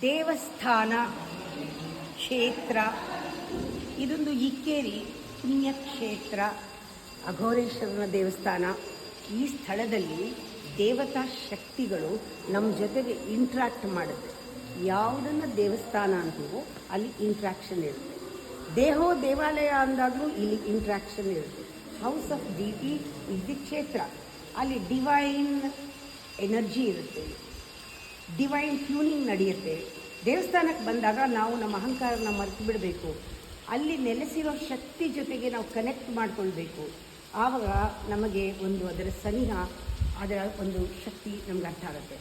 ದೇವಸ್ಥಾನ ಕ್ಷೇತ್ರ ಇದೊಂದು ಇಕ್ಕೇರಿ ಪುಣ್ಯಕ್ಷೇತ್ರ, ಅಘೋರೇಶ್ವರನ ದೇವಸ್ಥಾನ. ಈ ಸ್ಥಳದಲ್ಲಿ ದೇವತಾ ಶಕ್ತಿಗಳು ನಮ್ಮ ಜೊತೆಗೆ ಇಂಟ್ರ್ಯಾಕ್ಟ್ ಮಾಡುತ್ತೆ. ಯಾವುದನ್ನು ದೇವಸ್ಥಾನ ಅಂತೀವೋ ಅಲ್ಲಿ ಇಂಟ್ರ್ಯಾಕ್ಷನ್ ಇರುತ್ತೆ. ದೇಹೋ ದೇವಾಲಯ ಅಂದಾಗಲೂ ಇಲ್ಲಿ ಇಂಟ್ರ್ಯಾಕ್ಷನ್ ಇರುತ್ತೆ. ಹೌಸ್ ಆಫ್ ಡಿಟಿ ಇದು ಕ್ಷೇತ್ರ, ಅಲ್ಲಿ ಡಿವೈನ್ ಎನರ್ಜಿ ಇರುತ್ತೆ, ಡಿವೈನ್ ಟ್ಯೂನಿಂಗ್ ನಡೆಯುತ್ತೆ. ದೇವಸ್ಥಾನಕ್ಕೆ ಬಂದಾಗ ನಾವು ನಮ್ಮ ಅಹಂಕಾರನ ಮರೆತು ಬಿಡಬೇಕು. ಅಲ್ಲಿ ನೆಲೆಸಿರೋ ಶಕ್ತಿ ಜೊತೆಗೆ ನಾವು ಕನೆಕ್ಟ್ ಮಾಡಿಕೊಳ್ಬೇಕು. ಆವಾಗ ನಮಗೆ ಅದರ ಸನಿಹ, ಅದರ ಒಂದು ಶಕ್ತಿ ನಮ್ಗೆ ಅರ್ಥ ಆಗುತ್ತೆ.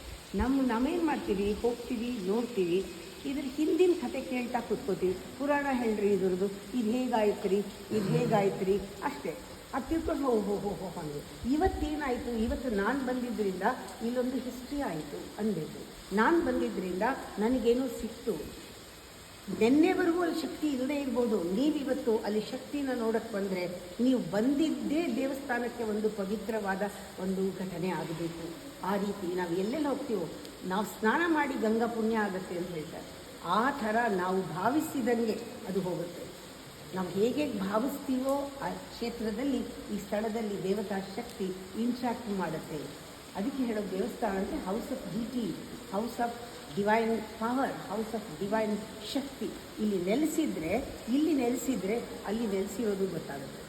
ನಾವೇನು ಮಾಡ್ತೀವಿ, ಹೋಗ್ತೀವಿ, ನೋಡ್ತೀವಿ, ಇದ್ರ ಹಿಂದಿನ ಕತೆ ಕೇಳ್ತಾ ಕೂತ್ಕೋತೀವಿ. ಪುರಾಣ ಹೇಳ್ರಿ ಇದ್ರದ್ದು, ಇದು ಹೇಗಾಯ್ತು ರೀ, ಇದು ಹೇಗಾಯ್ತು ರೀ, ಅಷ್ಟೇ. ಅದು ತಿಳ್ಕೊಂಡು ಹೋ ಅಂದರು. ಇವತ್ತೇನಾಯಿತು, ಇವತ್ತು ನಾನು ಬಂದಿದ್ದರಿಂದ ಇಲ್ಲೊಂದು ಹಿಸ್ಟ್ರಿ ಆಯಿತು ಅನ್ಬೇಕು. ನಾನು ಬಂದಿದ್ದರಿಂದ ನನಗೇನೋ ಸಿಕ್ತು. ನಿನ್ನೆವರೆಗೂ ಅಲ್ಲಿ ಶಕ್ತಿ ಇಲ್ಲದೇ ಇರ್ಬೋದು. ನೀವಿವತ್ತು ಅಲ್ಲಿ ಶಕ್ತಿನ ನೋಡೋಕ್ಕೆ ಬಂದರೆ ನೀವು ಬಂದಿದ್ದೇ ದೇವಸ್ಥಾನಕ್ಕೆ ಒಂದು ಪವಿತ್ರವಾದ ಒಂದು ಘಟನೆ ಆಗಬೇಕು. ಆ ರೀತಿ ನಾವು ಎಲ್ಲೆಲ್ಲಿ ಹೋಗ್ತೀವೋ, ನಾವು ಸ್ನಾನ ಮಾಡಿ ಗಂಗಾ ಪುಣ್ಯ ಆಗುತ್ತೆ ಅಂತ ಹೇಳ್ತಾರೆ. ಆ ಥರ ನಾವು ಭಾವಿಸಿದಂಗೆ ಅದು ಹೋಗುತ್ತೆ. ನಾವು ಹೇಗೆ ಭಾವಿಸ್ತೀವೋ ಆ ಕ್ಷೇತ್ರದಲ್ಲಿ, ಈ ಸ್ಥಳದಲ್ಲಿ ದೇವತಾ ಶಕ್ತಿ ಇಂಟ್ರಾಕ್ಟ್ ಮಾಡುತ್ತೆ. ಅದಕ್ಕೆ ಹೇಳೋ ದೇವಸ್ಥಾನ ಅಂದರೆ house of deity, house of divine power, house of divine shakti. ಇಲ್ಲಿ ನೆಲೆಸಿದರೆ ಅಲ್ಲಿ ನೆಲೆಸಿರೋದು ಗೊತ್ತಾಗುತ್ತೆ.